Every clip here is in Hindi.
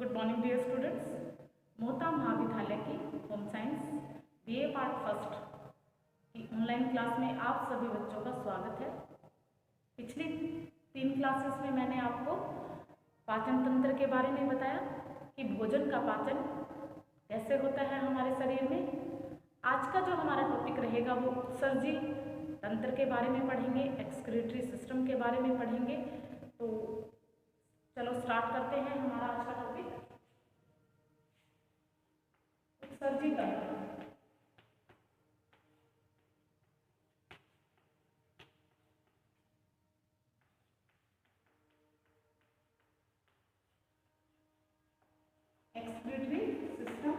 Good morning dear students. Mohta महाविद्यालय की home science BA part first की ऑनलाइन क्लास में आप सभी बच्चों का स्वागत है। पिछली 3 क्लासेस में मैंने आपको पाचन तंत्र के बारे में बताया कि भोजन का पाचन कैसे होता है हमारे शरीर में। आज का जो हमारा टॉपिक रहेगा वो उत्सर्जी तंत्र के बारे में पढ़ेंगे, एक्सक्रीटरी सिस्टम के बारे में पढ़ेंगे। तो चलो स्टार्ट करते हैं हमारा आज का टॉपिक, उत्सर्जी तंत्र। एक्सक्रीटरी सिस्टम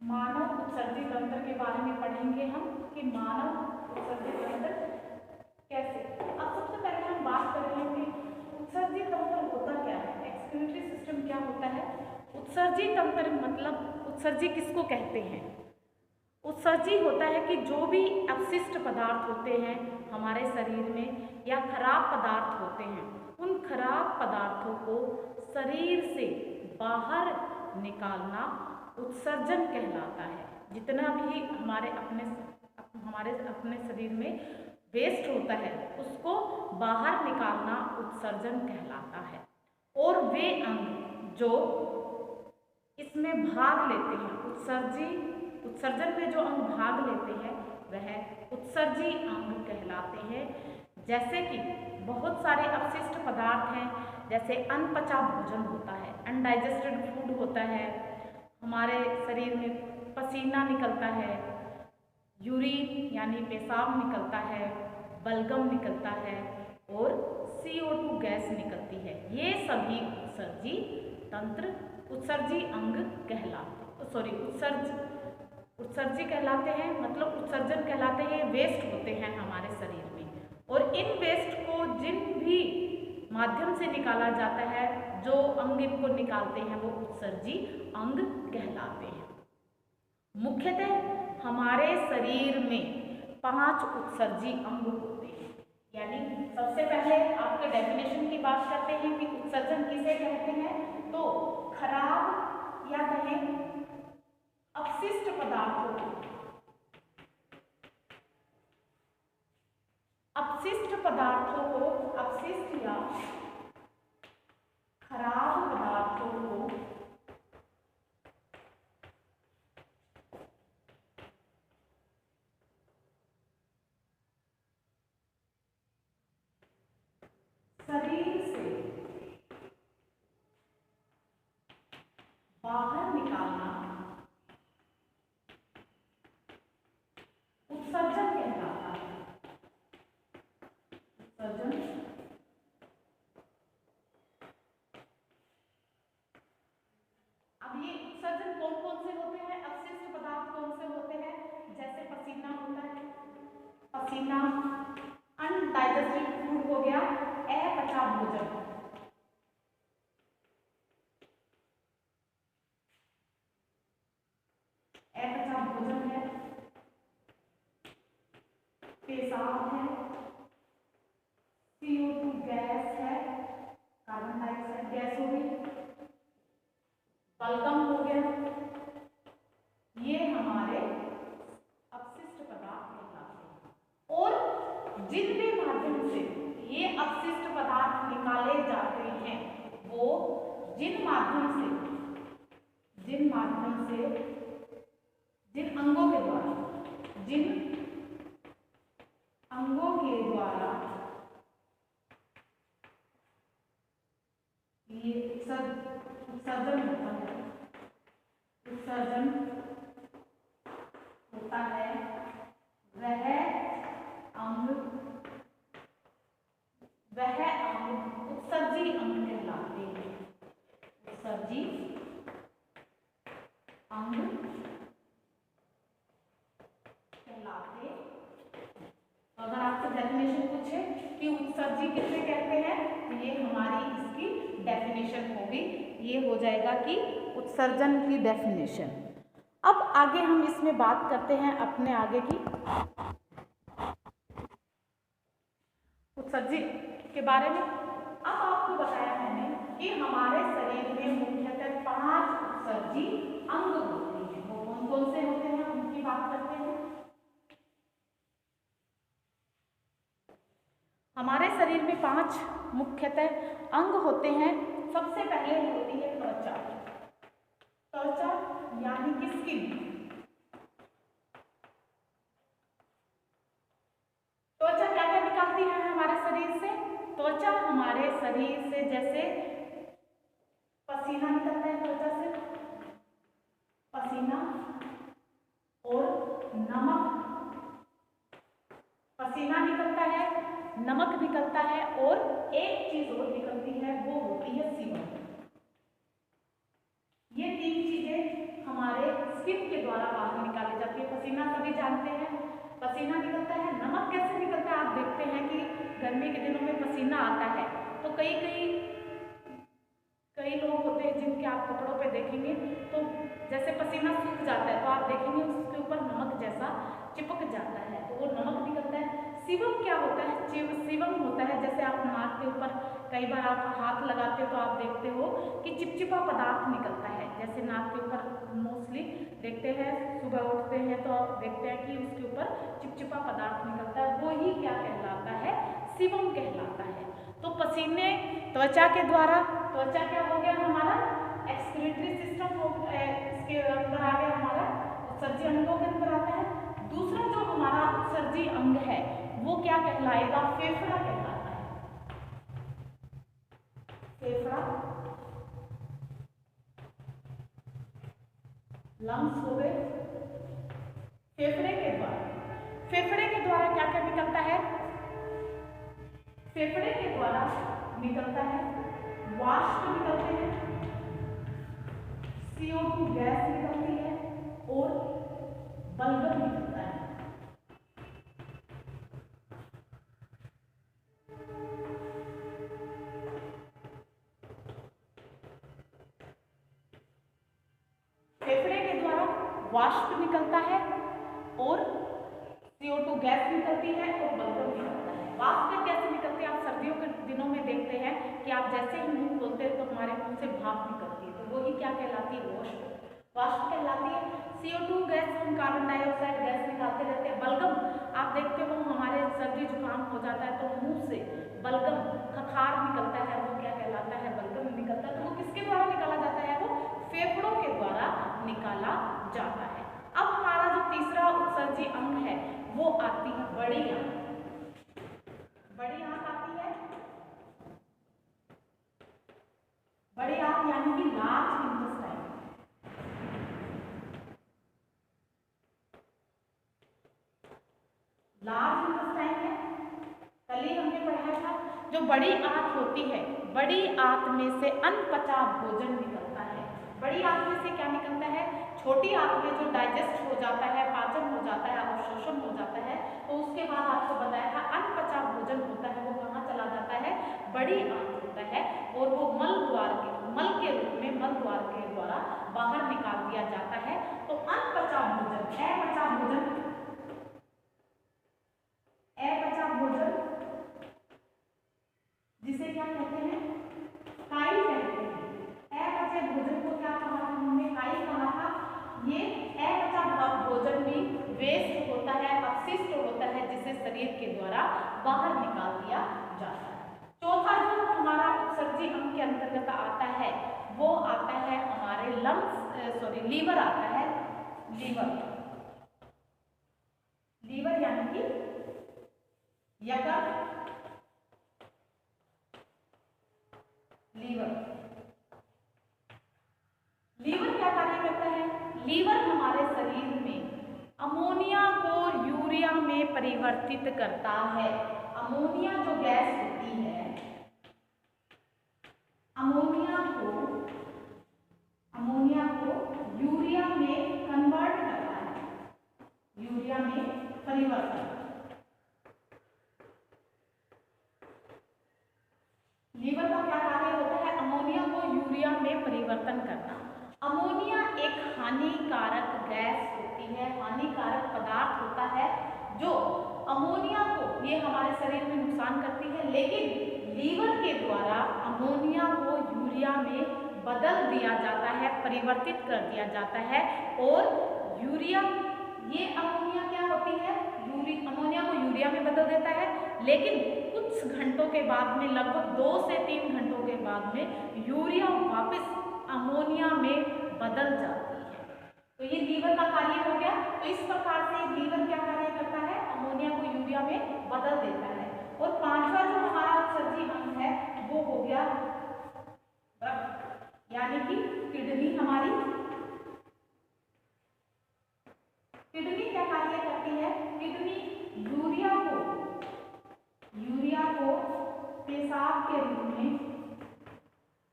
मानव उत्सर्जी तंत्र के बारे में पढ़ेंगे हम कि मानव उत्सर्जी तंत्र कैसे। अब सबसे पहले हम बात करेंगे कि उत्सर्जी तंत्र होता क्या है, एक्सक्रीटरी सिस्टम क्या होता है। उत्सर्जी तंत्र मतलब उत्सर्जी किसको कहते हैं? उत्सर्जी होता है कि जो भी अपशिष्ट पदार्थ होते हैं हमारे शरीर में या खराब पदार्थ होते हैं, उन खराब पदार्थों को शरीर से बाहर निकालना उत्सर्जन कहलाता है। जितना भी हमारे अपने शरीर में वेस्ट होता है उसको बाहर निकालना उत्सर्जन कहलाता है। और वे अंग जो इसमें भाग लेते हैं, उत्सर्जन में जो अंग भाग लेते हैं वह उत्सर्जी अंग कहलाते हैं। जैसे कि बहुत सारे अपशिष्ट पदार्थ हैं, जैसे अनपचा भोजन होता है, अनडाइजेस्टेड फूड होता है, हमारे शरीर में पसीना निकलता है, यूरिन यानी पेशाब निकलता है, बलगम निकलता है और CO2 गैस निकलती है। ये सभी उत्सर्जी तंत्र उत्सर्जी अंग उत्सर्जी कहलाते हैं, मतलब उत्सर्जन कहलाते हैं। वेस्ट होते हैं हमारे शरीर में और इन वेस्ट को जिन भी माध्यम से निकाला जाता है, जो अंग इनको निकालते हैं वो उत्सर्जी अंग कहलाते हैं। मुख्यतः हमारे शरीर में 5 उत्सर्जी अंग होते हैं। यानी सबसे पहले आपके डेफिनेशन की बात करते हैं कि उत्सर्जन किसे कहते हैं। तो खराब या कहें अपशिष्ट पदार्थों को, अपशिष्ट या खराब पदार्थों को शरीर से बाहर निकालना उत्सर्जन कहलाता है। उत्सर्जन अब ये उत्सर्जन कौन कौन से होते हैं, अपशिष्ट पदार्थ कौन से होते हैं? जैसे पसीना होता है, पसीना, अनडाइजेस्टेड फूड हो गया, अपचा भोजन, अपचा भोजन है, पेशाब है, CO2 गैस है, कार्बन डाइऑक्साइड गैस हो गई, बलगम हो गया। ये हमारे अपशिष्ट पदार्थ कहलाते हैं। और जिन भी माध्यम से ये अपशिष्ट पदार्थ निकाले जाते हैं, वो जिन अंगों के द्वारा ये उत्सर्जन होता है, वह अंग उत्सर्जी अंग कहलाते हैं। उत्सर्जी अंग कहलाते। तो अगर आपसे डेफिनेशन पूछे कि उत्सर्जी किसे कहते हैं, तो ये हमारी इसकी डेफिनेशन होगी। ये हो जाएगा कि उत्सर्जन की डेफिनेशन। अब आगे हम इसमें बात करते हैं अपने आगे की। उत्सर्जन उत्सर्जी के बारे में। अब आपको बताया मैंने कि हमारे शरीर में मुख्यतः 5 उत्सर्जी अंग होते हैं। वो कौन कौन से होते हैं उनकी बात करते हैं। हमारे शरीर में 5 मुख्यतः अंग होते हैं। सबसे पहले होती है त्वचा। त्वचा यानी कि स्किन। त्वचा क्या क्या निकालती है हमारे शरीर से? त्वचा हमारे शरीर से जैसे पसीना निकलता है, त्वचा से पसीना और नमक, पसीना निकलता है, नमक निकलता है और एक चीज और निकलती है, वो होती है सीबम। ये 3 चीजें हमारे स्किन के द्वारा बाहर निकाली जाती है। पसीना सभी जानते हैं, पसीना निकलता है। नमक कैसे निकलता है? आप देखते हैं कि गर्मी के दिनों में पसीना आता है तो कई लोग होते हैं जिनके आप कपड़ों पे देखेंगे तो जैसे पसीना सूख जाता है तो आप देखेंगे उसके ऊपर नमक जैसा चिपक जाता है, तो वो नमक निकलता है। सीबम क्या होता है? सीबम होता है जैसे आप नाक के ऊपर कई बार आप हाथ लगाते हो तो आप देखते हो कि चिपचिपा पदार्थ निकलता है। जैसे नाक के ऊपर मोस्टली देखते हैं, सुबह उठते हैं तो आप देखते हैं कि उसके ऊपर चिपचिपा पदार्थ निकलता है, वो ही क्या कहलाता है? सीबम कहलाता है। तो पसीने त्वचा के द्वारा, त्वचा क्या हो गया हमारा? एक्सक्रीटरी सिस्टम हो, इसके अंदर आ गया हमारा, उत्सर्जी अंगों के अंदर आता है। दूसरा जो हमारा उत्सर्जी अंग है वो क्या कहलाएगा? फेफड़ा कहलाता है। फेफड़ा, लंग्स हो गए। फेफड़े के द्वारा क्या क्या निकलता है? फेफड़े के द्वारा निकलता है वाष्प निकलते हैं, CO2 गैस निकलती है और बलगम निकलता है। फेफड़े के द्वारा वाष्प निकलता है और CO2 गैस निकलती है और बलगम निकलता है। वाष्प कैसे निकलती है? आप सर्दियों के दिनों में देखते हैं कि आप जैसे ही मुंह खोलते हैं तो हमारे मुंह से भाप निकलती है, तो वो ही क्या कहलाती है? वाष्प कहलाती है। CO2 गैस, हम कार्बन डाइऑक्साइड गैस निकालते रहते हैं। बलगम आप देखते हो हमारे सर्दी जुकाम हो जाता है तो मुंह से बलगम, खखार निकलता है, वो क्या कहलाता है? बलगम निकलता है। तो वो किसके द्वारा निकाला जाता है? वो फेफड़ों के द्वारा निकाला जाता है। अब हमारा जो तीसरा उत्सर्जी अंग है वो आती है बड़ी आंत। बड़ी आंत आती है, बड़ी आंत यानी कि लार्ज इंटेस्टाइन। लार्ज इंटेस्टाइन है, कल ही हमने पढ़ा था। जो बड़ी आंत होती है, बड़ी आंत में से अनपचा भोजन निकलता है। बड़ी आंत में से क्या निकलता है? छोटी आंत में जो डाइजेस्ट हो जाता है, पाचन हो जाता है, अवशोषण हो जाता है, तो उसके बाद आपको बताया था अनपचा भोजन होता है, वो कहाँ चला जाता है? बड़ी आंत होता है और वो मल के रूप में मल द्वार के द्वारा बाहर निकाल दिया जाता है। तो अनपचा भोजन, अपचा भोजन जिसे क्या कहते हैं? काई कहते हैं। अपचे भोजन को क्या कहा था हमने? काई कहा था। ये अपचा भोजन भी वेस्ट होता है, अपशिष्ट होता है, जिसे शरीर के द्वारा बाहर निकाल दिया जाता है। चौथा जो हमारा उत्सर्जी अंग के अंतर्गत आता है वो आता है हमारे लीवर आता है। लीवर यानी कि यकृत। लीवर क्या कार्य करता है? लीवर हमारे शरीर में अमोनिया को यूरिया में परिवर्तित करता है। अमोनिया जो गैस होती है, अमोनिया को यूरिया में कन्वर्ट करता है, यूरिया में परिवर्तन। लीवर का क्या कार्य होता है? अमोनिया को यूरिया में परिवर्तन करना। अमोनिया एक हानिकारक गैस होती है, हानिकारक पदार्थ होता है जो अमोनिया को, ये हमारे शरीर में नुकसान नुकसान करती है, लेकिन लीवर के द्वारा अमोनिया को यूरिया में बदल दिया जाता है, परिवर्तित कर दिया जाता है और यूरिया, ये अमोनिया क्या होती है, अमोनिया को यूरिया में बदल देता है, लेकिन कुछ घंटों के बाद में, लगभग 2 से 3 घंटों के बाद में यूरिया वापस अमोनिया में बदल जाती है। तो ये लीवर का कार्य हो गया। तो इस प्रकार से लीवर क्या कार्य करता है, अमोनिया को यूरिया में बदल देता है। और पांचवा जो हमारा उत्सर्जी अंग है वो हो गया रक्त, यानी कि किडनी। हमारी किडनी क्या कार्य करती है, किडनी यूरिया को पेशाब के रूप में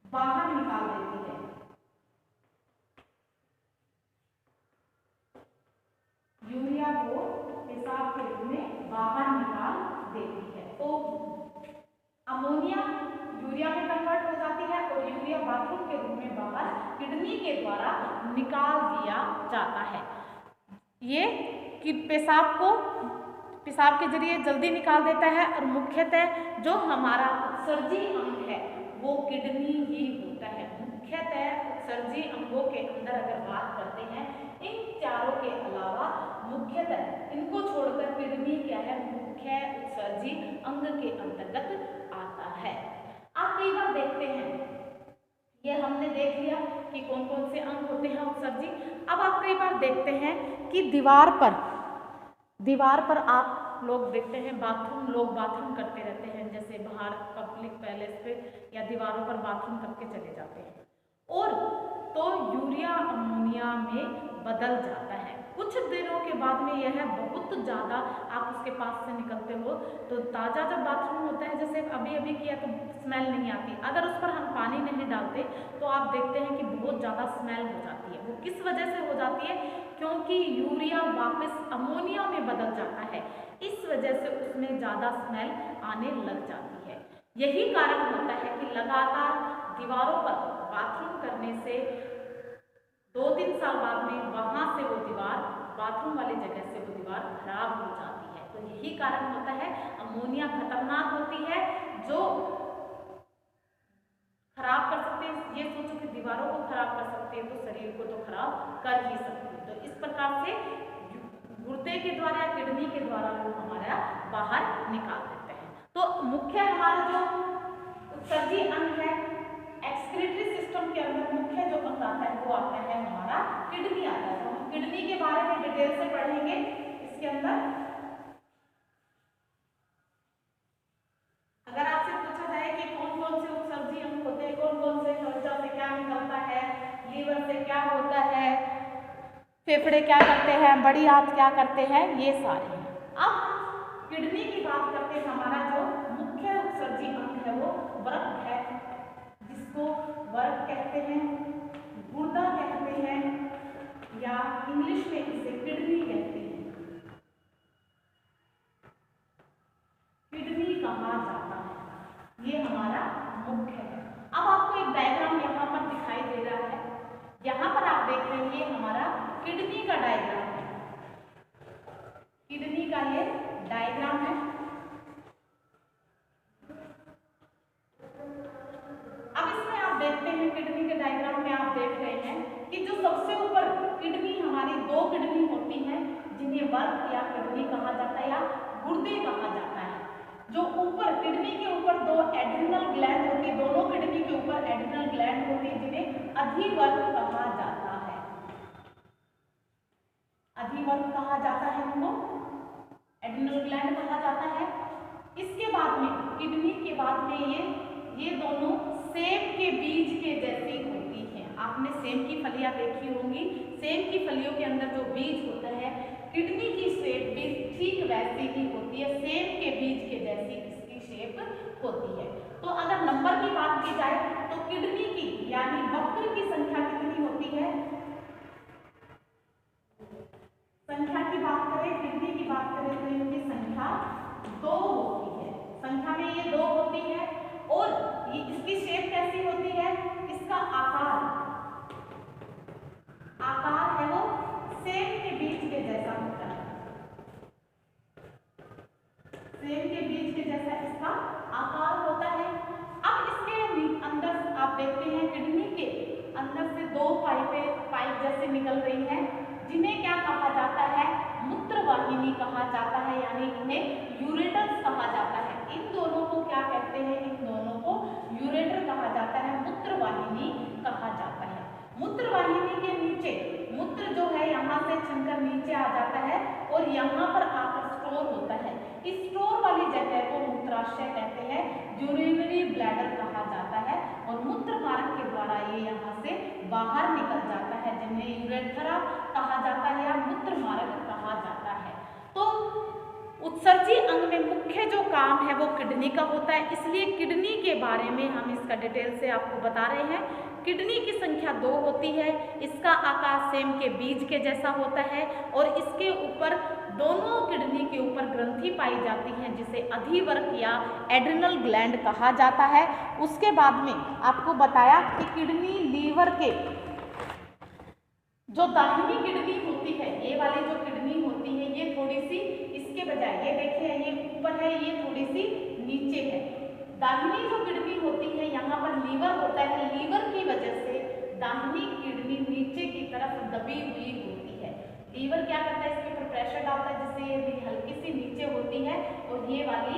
बाहर निकाल देती है। यूरिया को पेशाब के रूप में बाहर निकाल देती है। तो अमोनिया यूरिया में कन्वर्ट हो जाती है और यूरिया बाथरूम के रूप में बाहर किडनी के द्वारा निकाल दिया जाता है। ये कि पेशाब के जरिए जल्दी निकाल देता है और मुख्यतः जो हमारा उत्सर्जी अंग है वो किडनी ही होता है। मुख्यतः उत्सर्जी अंगों के अंदर अगर बात करते हैं, इन चारों के अलावा मुख्यतः इनको छोड़कर किडनी क्या है, मुख्य उत्सर्जी अंग के अंतर्गत आता है। आप कई बार देखते हैं, ये हमने देख लिया कि कौन कौन से अंग होते हैं उत्सर्जी। अब आप कई बार देखते हैं कि दीवार पर आप लोग देखते हैं लोग बाथरूम करते रहते हैं, जैसे बाहर पब्लिक पैलेस पे या दीवारों पर बाथरूम करके चले जाते हैं, और तो यूरिया अमोनिया में बदल जाता है। कुछ दिनों के बाद में यह बहुत ज़्यादा, आप उसके पास से निकलते हो तो ताज़ा जब बाथरूम होता है, जैसे अभी अभी किया तो स्मेल नहीं आती, अगर उस पर हम पानी नहीं डालते तो आप देखते हैं कि बहुत ज़्यादा स्मेल हो जाती है। वो किस वजह से हो जाती है, क्योंकि यूरिया वापस अमोनिया में बदल जाता है, इस वजह से उसमें ज़्यादा स्मेल आने लग जाती है। यही कारण होता है कि लगातार दीवारों पर बाथरूम करने से 2-3 साल बाद में वहाँ से वो दीवार, बाथरूम वाली जगह से वो दीवार खराब हो जाती है। तो यही कारण होता है। अमोनिया खतरनाक होती है, जो खराब कर सकते हैं। ये सोचो कि दीवारों को खराब कर सकते हैं तो शरीर को तो खराब कर ही सकते हैं। तो इस प्रकार से गुर्दे के द्वारा या किडनी के द्वारा वो हमारा बाहर निकाल देते हैं। तो मुख्य हमारा जो उत्सर्जी अंग है, एक्सक्रीटरी सिस्टम के अंदर मुख्य जो अंग आता है वो आता है हमारा किडनी आता है। तो हम किडनी के बारे में डिटेल से पढ़ेंगे। इसके अंदर अगर आपसे पूछा जाए कि कौन कौन से उत्सर्जी अंग होते हैं, कौन कौन से, त्वचा से क्या निकलता है, लीवर से क्या होता है, फेफड़े क्या करते हैं, बड़ी आंत क्या करते हैं, ये सारे हैं। अब किडनी की बात करते हैं, हमारा जो मुख्य उत्सर्जी अंग है वो वृक्क है, जिसको वृक्क कहते हैं, गुर्दा कहते हैं, या इंग्लिश में इसे किडनी कहते हैं। किडनी कहा जाता है, ये हमारा मुख्य है। अब आपको एक डायग्राम यहाँ पर दिखाई दे रहा है, यहाँ पर आप देख रहे हैं ये हमारा किडनी का डायग्राम है, किडनी का ये डायग्राम है। अब इसमें आप देखते हैं, किडनी के डायग्राम में आप देख रहे हैं कि जो सबसे ऊपर किडनी, हमारी 2 किडनी होती हैं जिन्हें वृक्क या किडनी कहा जाता है या गुर्दे कहा जाता है। जो ऊपर किडनी के ऊपर 2 एड्रिनल ग्लैंड होती है, दोनों किडनी के ऊपर एड्रिनल ग्लैंड होती है जिन्हें अधिवृक्क कहा जाता है। अधिवृक्क कहा जाता है, उनको एड्रिनल ग्लैंड कहा जाता है। इसके बाद में किडनी के बाद में ये दोनों सेब के बीज के जैसी होती हैं। आपने सेब की फलियां देखी होंगी, सेब की फलियों के अंदर जो बीज होता है, किडनी की शेप भी ठीक वैसी ही होती है, सेब के बीज के जैसी इसकी शेप होती है। तो अगर नंबर की बात की जाए तो किडनी की यानी वक्र की संख्या कितनी होती है, संख्या की बात करें, किडनी की बात करें तो इनकी संख्या 2 होती है। संख्या में ये 2 होती है और ये इसकी शेप कैसी होती है, इसका आकार है वो सेब के बीज के जैसा होता है, सेब के बीज के जैसा इसका इसका आकार होता है। अब इसके अंदर आप देखते हैं किडनी के अंदर से दो पाइप जैसे निकल रही हैं, जिन्हें क्या कहा जाता है, मूत्रवाहिनी कहा जाता है, यानी इन्हें यूरेटर्स कहा जाता है। इन दोनों को क्या कहते हैं, इन दोनों को यूरेटर कहा जाता है, मूत्रवाहिनी कहा जाता है। मूत्रवाहिनी के नीचे मूत्र जो है यहाँ से छनकर नीचे आ जाता है और यहाँ पर आकर स्टोर होता है। इस स्टोर वाली जगह को मूत्राशय कहते हैं, यूरिनरी ब्लैडर कहा जाता है, और मूत्र मार्ग के द्वारा ये यहाँ से बाहर निकल जाता है, जिन्हें यूरेथ्रा कहा जाता है या मूत्र मार्ग कहा जाता है। तो उत्सर्जी अंग में मुख्य जो काम है वो किडनी का होता है, इसलिए किडनी के बारे में हम इसका डिटेल से आपको बता रहे हैं। किडनी की संख्या 2 होती है, इसका आकार सेम के बीज के जैसा होता है और इसके ऊपर दोनों किडनी के ऊपर ग्रंथि पाई जाती हैं, जिसे अधिवर्क या एड्रिनल ग्लैंड कहा जाता है। उसके बाद में आपको बताया कि किडनी लीवर के जो दाहिनी किडनी होती है, ये वाली जो किडनी होती है, ये थोड़ी सी इसके बजाय, ये देखिए ये ऊपर है, ये थोड़ी सी नीचे है। दाहिनी जो किडनी होती है, यहाँ पर लीवर होता है, लीवर की वजह से दाहिनी किडनी नीचे की तरफ दबी हुई होती है। लीवर क्या करता है, इसके ऊपर प्रेशर डालता है, जिससे ये हल्की सी नीचे होती है और ये वाली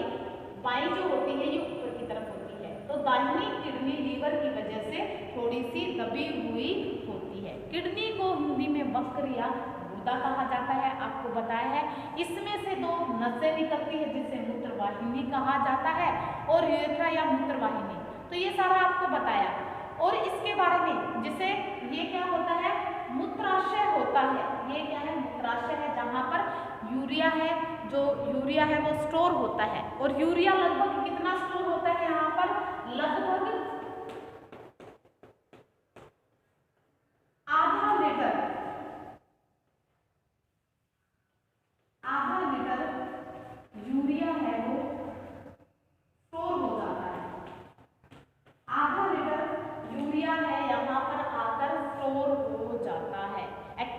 बाई जो होती है ये ऊपर की तरफ होती है। तो दाहिनी किडनी लीवर की वजह से थोड़ी सी दबी हुई होती है। किडनी को हिंदी में वक्र या गुर्दा कहा जाता है, आपको बताया है। इसमें से 2 नसें निकलती है, जिसे मूत्रवाहिनी कहा जाता है, और यूरेथ्रा या मूत्रवाहिनी। तो ये सारा आपको बताया। और इसके बारे में जिसे ये क्या होता है, मूत्राशय होता है। ये क्या है, मूत्राशय है, जहाँ पर यूरिया है, जो यूरिया है वो स्टोर होता है। और यूरिया लगभग कितना स्टोर होता है यहाँ पर, लगभग आधा लीटर यूरिया है वो स्टोर हो जाता है। आधा लीटर यूरिया है यहाँ पर आकर स्टोर हो जाता है।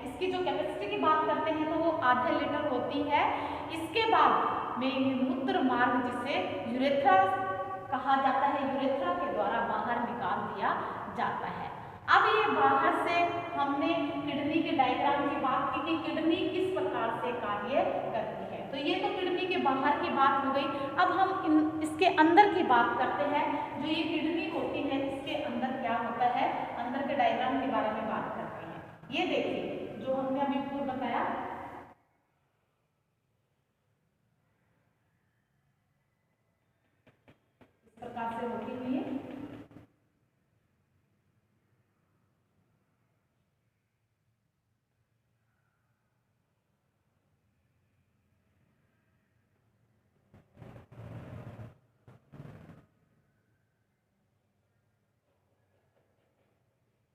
इसकी जो कैपेसिटी की बात करते हैं तो वो आधे लीटर होती है। इसके बाद में मूत्र मार्ग, जिसे यूरेथ्रा कहा जाता है, यूरेथ्रा के द्वारा बाहर निकाल दिया जाता है। अब ये बाहर से हमने किडनी के डायग्राम की बात की कि किडनी किस प्रकार से कार्य करती है। तो ये तो किडनी के बाहर की बात हो गई। अब हम इसके अंदर की बात करते हैं। जो ये किडनी होती है, इसके अंदर क्या होता है, अंदर के डायग्राम के बारे में बात करते हैं। ये देखिए जो हमने अभी पूर्व बताया, इस प्रकार से होती हुई है।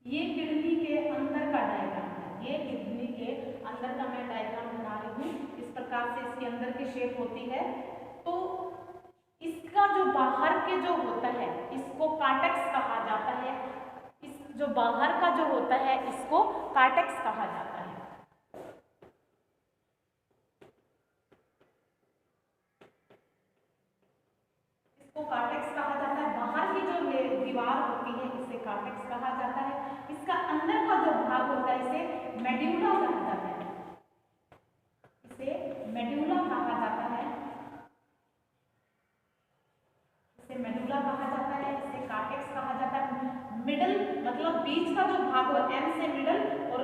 ये किडनी के अंदर का डायग्राम है। ये किडनी के अंदर का मैं डायग्राम बना रही हूँ। इस प्रकार से इसके अंदर की शेप होती है। तो इसका जो बाहर के जो होता है, इसको कार्टेक्स कहा जाता है। इस जो बाहर का जो होता है, इसको कार्टेक्स कहा जाता है। इसको कार्टेक्स कहा जाता है। बाहर की जो दीवार होती है, इसे कार्टेक्स कहा जाता है। इसका अंदर का जो भाग होता है, इसे मेड्यूला कहा जाता है। इसे मेड्यूला कहा जाता है। इसे मेडुला कहा जाता है, इसे कार्टेक्स कहा जाता है। मिडल मतलब बीच का जो भाग हो, एम से मिडल और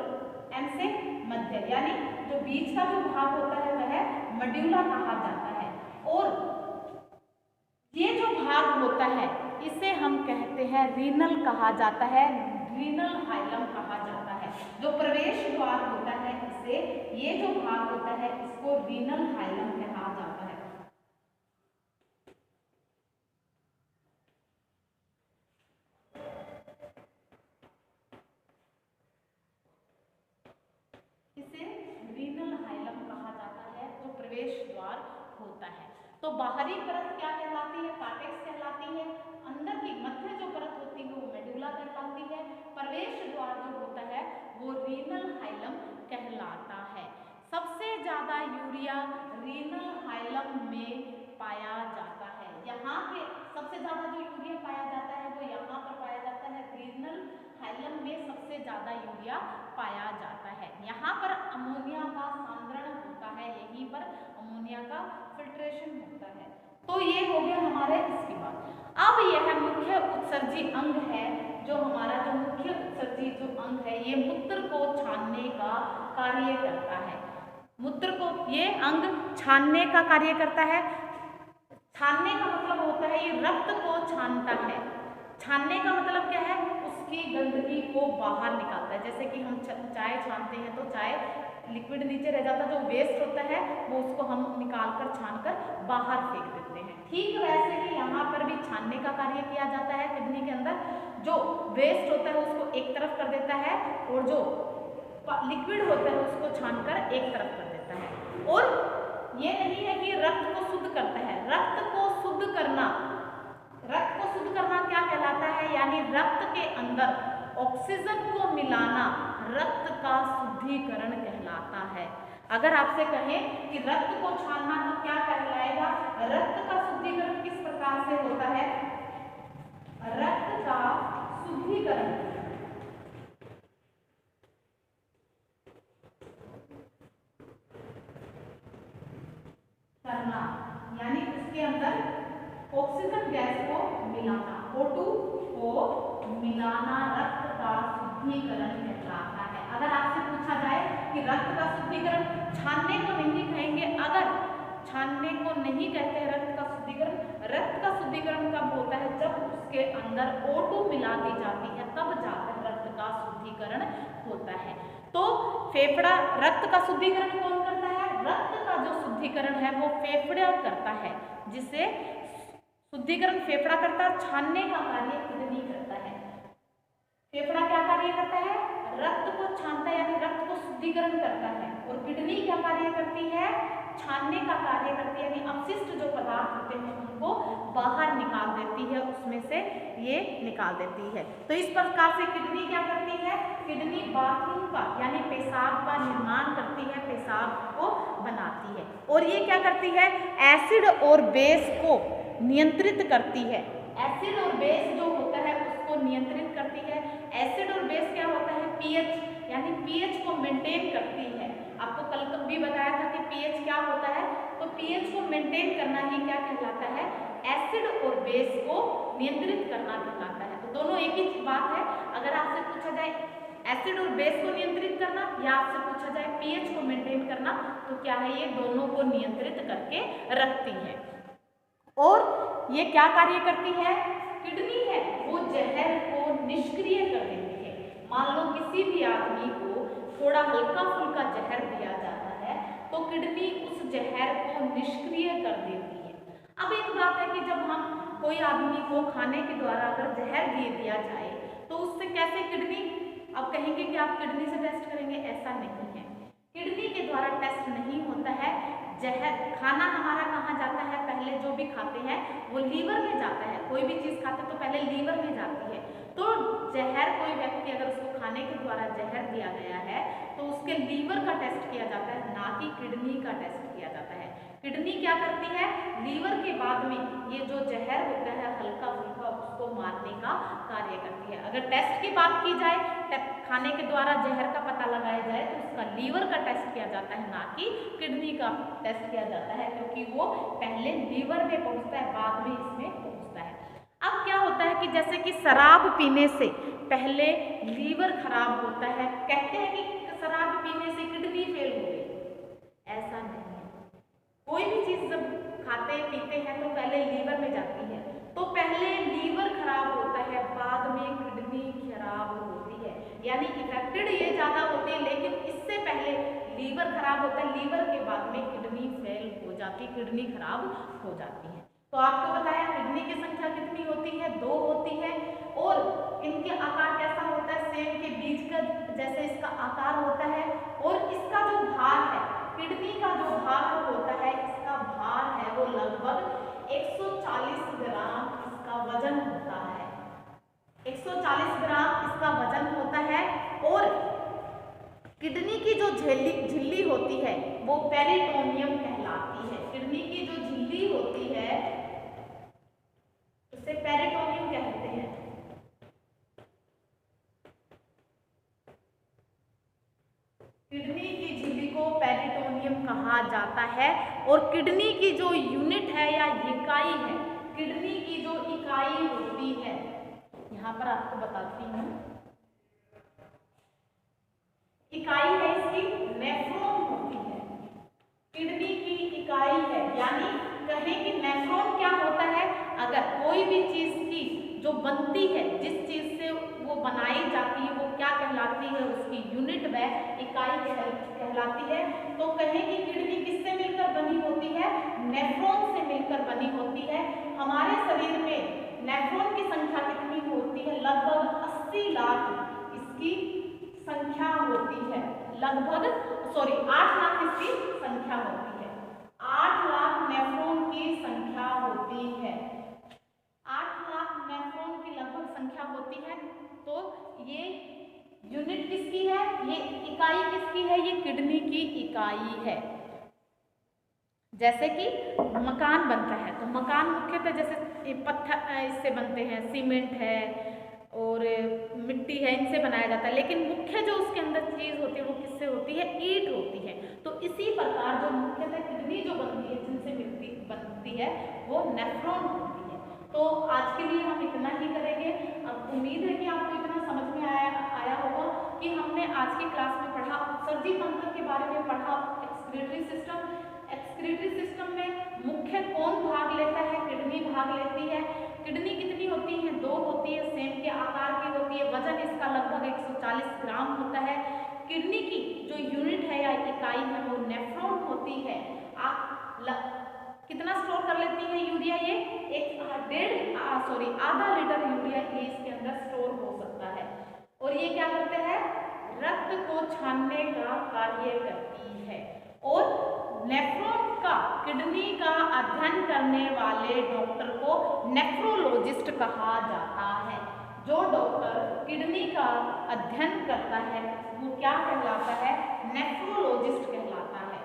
एम से मध्य, यानी जो बीच का जो भाग होता है वह मेडुला कहा जाता है। और ये जो भाग होता है इसे हम कहते हैं रीनल कहा जाता है, रीनल हाइलम कहा जाता है। जो प्रवेश द्वार होता है, इसे ये जो भाग होता है इसको रीनल हाइलम कहा जाता है। इसे रीनल हाइलम कहा जाता है, जो प्रवेश द्वार होता है। तो बाहरी परत क्या कहलाती है, कार्टेक्स कहलाती है। अंदर की मध्य जो परत होती है वो मेडुला कहलाती है। प्रवेश द्वार जो होता है वो रीनल हाइलम कहलाता है। सबसे ज्यादा यूरिया रीनल हाइलम में पाया जाता है। यहाँ फिल्ट्रेशन होता है। तो ये हो गया हमारे इसके बाद। अब यह मुख्य उत्सर्जी अंग है, जो हमारा जो मुख्य उत्सर्जी जो अंग है, ये मूत्र को छानने का कार्य करता है। मूत्र को ये अंग छानने का कार्य करता है। छानने का मतलब होता है ये रक्त को छानता है। छानने का मतलब क्या है, उसकी गंदगी को बाहर निकालता है। जैसे कि हम चाय छानते हैं तो चाय लिक्विड नीचे रह जाता है, जो वेस्ट होता है वो उसको हम निकाल कर छान कर बाहर फेंक देते हैं। ठीक वैसे ही यहाँ पर भी छानने का कार्य किया जाता है। किडनी के अंदर जो वेस्ट होता है उसको एक तरफ कर देता है, और जो लिक्विड होता है उसको छान कर एक तरफ कर देता है। और ये नहीं है कि रक्त को शुद्ध करता है। रक्त को शुद्ध करना, रक्त को शुद्ध करना क्या कहलाता है, यानी रक्त के अंदर ऑक्सीजन को मिलाना रक्त का शुद्धिकरण कहलाता है। अगर आपसे कहें कि रक्त को छानना तो क्या कहलाएगा, रक्त का शुद्धिकरण किस प्रकार से होता है, रक्त का शुद्धिकरण करना, यानी उसके अंदर ऑक्सीजन गैस को मिलाना, O2 को मिलाना रक्त का शुद्धिकरण कहलाता है। अगर आपसे पूछा जाए कि रक्त का शुद्धिकरण, छानने को नहीं कहेंगे, अगर छानने को नहीं कहते हैं रक्त का शुद्धिकरण, रक्त का शुद्धिकरण कब होता है, जब उसके अंदर O2 मिला दी जाती है, तब जाकर रक्त का शुद्धिकरण होता है। तो फेफड़ा, रक्त का शुद्धिकरण कौन करता है, रक्त का जो शुद्धिकरण है वो फेफड़ा करता है, जिसे शुद्धिकरण फेफड़ा करता है। छानने का कार्य किडनी करता है। फेफड़ा क्या कार्य करता है, रक्त को छानता है, यानी रक्त को शुद्धिकरण करता है। और किडनी क्या कार्य करती है, छानने का कार्य करती है, यानी अपशिष्ट जो पदार्थ होते हैं उनको बाहर निकाल देती है, उसमें से ये निकाल देती है। तो इस प्रकार से किडनी क्या करती है, किडनी बाथरूम का यानी पेशाब का निर्माण करती है, पेशाब को बनाती है। और ये क्या करती है, एसिड और बेस को नियंत्रित करती है। एसिड और बेस जो होता है उसको नियंत्रित करती है। एसिड और बेस क्या होता है, पीएच, यानी पीएच को मेंटेन करती है। आपको कल भी बताया था कि पीएच क्या होता है, तो पीएच को मेंटेन करना ही क्या कहलाता है, एसिड और बेस को नियंत्रित करना कहलाता है। तो दोनों एक ही बात है। अगर आपसे पूछा जाए एसिड और बेस को नियंत्रित करना, या आपसे पूछा जाए पीएच को मेंटेन करना, तो क्या है, ये दोनों को नियंत्रित करके रखती है। और ये क्या कार्य करती है, किडनी है वो जहर को निष्क्रिय कर देती है। मान लो किसी भी आदमी को थोड़ा हल्का फुल्का जहर दिया जाता है तो किडनी उस जहर को निष्क्रिय कर देती है। अब एक बात है कि जब हम कोई आदमी को खाने के द्वारा अगर जहर दे दिया जाए तो उससे कैसे किडनी, अब कहेंगे कि आप किडनी से टेस्ट करेंगे, ऐसा नहीं है। किडनी के द्वारा टेस्ट नहीं होता है। जहर, खाना हमारा कहाँ जाता है, पहले जो भी खाते हैं वो लीवर में जाता है। कोई भी चीज़ खाते तो पहले लीवर में जाती है। तो जहर, कोई व्यक्ति अगर उसको खाने के द्वारा जहर दिया गया है तो उसके लीवर का टेस्ट किया जाता है, ना कि किडनी का टेस्ट किया जाता है। किडनी क्या करती है, लीवर के बाद में ये जो जहर होता है हल्का फुल्का उसको मारने का कार्य करती है। अगर टेस्ट की बात की जाए, खाने के द्वारा जहर का पता लगाया जाए तो उसका लीवर का टेस्ट किया जाता है, ना कि किडनी का टेस्ट किया जाता है, क्योंकि वो पहले लीवर में पहुंचता है, बाद में इसमें पहुंचता है। अब क्या होता है कि जैसे कि शराब पीने से पहले लीवर खराब होता है, कहते हैं कि शराब पीने से किडनी फेल हो गई, ऐसा नहीं है। कोई भी चीज जब खाते पीते हैं तो पहले लीवर में जाती है, तो पहले लीवर खराब होता है, बाद में किडनी खराब होती है। यानी इफेक्टेड ये ज्यादा होते हैं, लेकिन इससे पहले लीवर खराब होता है, लीवर के बाद में किडनी फेल हो जाती है, किडनी खराब हो जाती है। तो आपको बताया किडनी की संख्या कितनी होती है, 2 होती है। और इनके आकार कैसा होता है, सेब के बीज का जैसे इसका आकार होता है। और इसका जो भार है, किडनी का जो भार होता है, इसका भार है वो लगभग 140 ग्राम इसका वजन होता है। 140 ग्राम इसका वजन होता है। और किडनी की जो झिल्ली होती है वो पेरिटोनियम कहलाती है। किडनी की जो झिल्ली होती है उसे पेरिटोनियम कहते हैं। किडनी की झिल्ली को पेरिटोनियम कहा जाता है। और किडनी की जो यूनिट है या इकाई है, किडनी की जो इकाई होती है, यहाँ पर आपको बताती हूँ, इकाई है इसकी नेफ्रॉन होती है। किडनी की इकाई है, यानी कहें कि नेफ्रॉन क्या होता है, अगर कोई भी चीज की जो बनती है, जिस चीज से वो बनाई जाती है, वो क्या कहलाती है, उसकी यूनिट व इकाई कहलाती है। तो कहें कि किडनी किससे मिलकर बनी होती है, नेफ्रॉन से मिलकर बनी होती है। हमारे शरीर में नेफ्रॉन की संख्या कितनी होती है, लगभग 80 लाख इसकी संख्या होती है, लगभग 8 लाख इसकी संख्या होती है। 8 लाख नेफ्रॉन की संख्या होती है, 8 लाख नेफ्रॉन की लगभग संख्या होती है। तो ये यूनिट किसकी है, ये इकाई किसकी है, ये किडनी की इकाई है। जैसे कि मकान बनता है, तो मकान मुख्यतः जैसे पत्थर इससे बनते हैं, सीमेंट है और मिट्टी है, इनसे बनाया जाता है। लेकिन मुख्य जो उसके अंदर चीज होती है वो किससे होती है, ईंट होती है। तो इसी प्रकार जो मुख्यतः किडनी जो बनती है, जिनसे बनती है, वो नेफ्रॉन होती है। तो आज के लिए हम इतना ही करेंगे। अब उम्मीद है कि आपको इतना समझ में आया होगा कि हमने आज की क्लास में पढ़ा, उत्सर्जी तंत्र के बारे में पढ़ा, एक्सक्रीटरी सिस्टम। एक्सक्रीटरी सिस्टम में मुख्य कौन भाग लेता है, किडनी भाग लेती है। किडनी कितनी होती है, 2 होती है, सेम के आकार की होती है, वजन इसका लगभग 140 ग्राम होता है। किडनी की जो यूनिट है या इकाई है वो नेफ्रॉन होती है। आप कितना स्टोर कर लेती है यूरिया, ये आधा लीटर यूरिया ये इसके अंदर स्टोर हो सकता है। और ये क्या करते हैं, रक्त को छानने का कार्य करती है। और नेफ्रॉन का, किडनी का अध्ययन करने वाले डॉक्टर को नेफ्रोलॉजिस्ट कहा जाता है। जो डॉक्टर किडनी का अध्ययन करता है वो क्या कहलाता है, नेफ्रोलॉजिस्ट कहलाता है।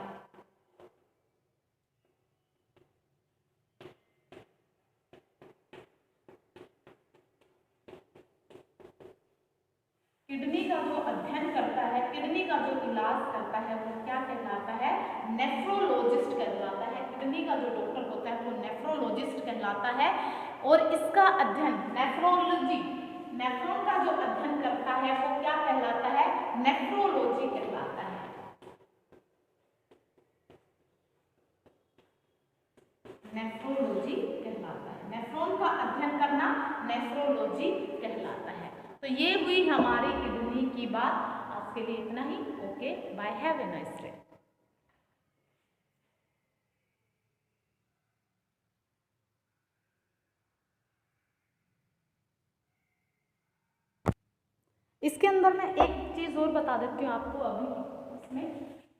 किडनी का जो अध्ययन करता है, किडनी का जो इलाज करता है वो क्या कहलाता है, नेफ्रोलॉजिस्ट कहलाता है। किडनी का जो डॉक्टर होता है वो नेफ्रोलॉजिस्ट कहलाता है। और इसका अध्ययन नेफ्रोलॉजी, नेफ्रॉन का जो अध्ययन करता है वो क्या कहलाता है, नेफ्रोलॉजी कहलाता है। नेफ्रोलॉजी कहलाता है, नेफ्रॉन का अध्ययन करना नेफ्रोलॉजी कहलाता है। तो ये हुई हमारी किडनी की बात। आज के लिए इतना ही। Okay, bye, have a nice day. इसके अंदर मैं एक चीज और बता देती हूँ आपको अभी इसमें,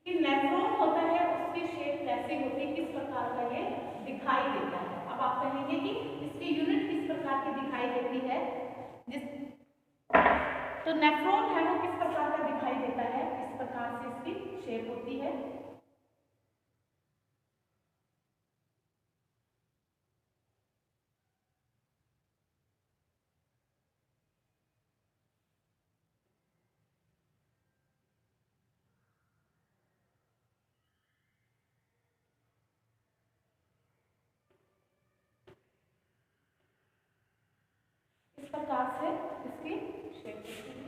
कि नेफ्रॉन होता है उसकी शेप कैसी होती है, किस प्रकार का ये दिखाई देता है। अब आप कहेंगे कि इसकी यूनिट किस प्रकार की दिखाई देती है, तो नेफ्रॉन है वो किस प्रकार का दिखाई देता है, इस प्रकार से इसकी शेप होती है। इस प्रकार से इसकी शेप होती है।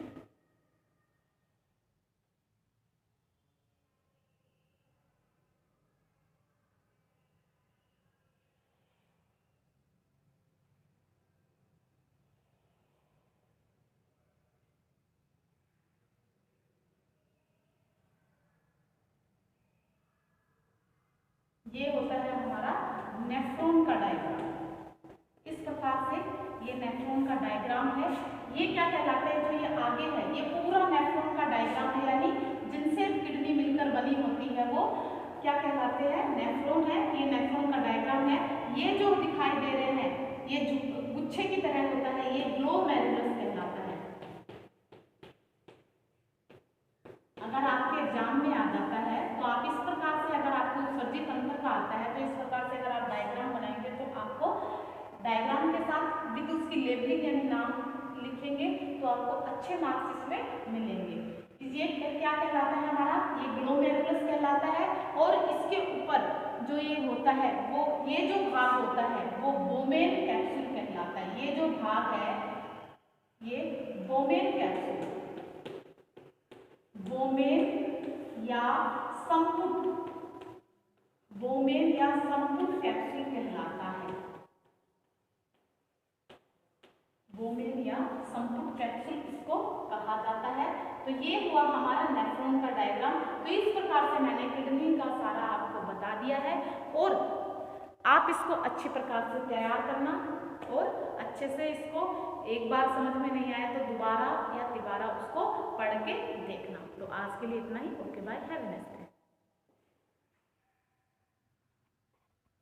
ये होता है हमारा नेफ्रॉन का डायग्राम। इस प्रकार से ये नेफ्रॉन का डायग्राम है। ये क्या कहलाता है, जो ये आगे है ये पूरा नेफ्रॉन का डायग्राम है, यानी जिनसे किडनी मिलकर बनी होती है वो क्या कहलाते हैं, नेफ्रॉन है। ये नेफ्रॉन का डायग्राम है। ये जो दिखाई दे रहे हैं ये गुच्छे की तरह होता है, ये ग्लोमेरुलस कहलाता है। अगर आपके एग्जाम में आ जाता है तो आप इस प्रकार से, अगर आपको उत्सर्जी तंत्र का आता है तो इस प्रकार से अगर आप डायग्राम बनाएंगे तो आपको डायग्राम के साथ विद उसकी लेबलिंग यानी नाम लिखेंगे तो आपको अच्छे मार्क्स इसमें मिलेंगे। ये क्या कहलाता है हमारा, ये ग्लोमेरुलस कहलाता है। और इसके ऊपर जो ये होता है वो ये जो भाग होता है वो वोमेन कैप्सूल कहलाता है। ये जो भाग है ये वोमेन कैप्सूल, वोमेन या संपुट, वोमेन या संपुट कैप्सूल कहलाता है। वोमेन या संपुट कैप्सूल इसको कहा जाता है। तो ये हुआ हमारा नेफ्रॉन का डायग्राम। तो इस प्रकार से मैंने किडनी का सारा आपको बता दिया है और आप इसको अच्छे प्रकार से तैयार करना और अच्छे से इसको एक बार समझ में नहीं आया तो दोबारा या तिबारा उसको पढ़ के देखना। तो आज के लिए इतना ही। Okay bye, have a nice day.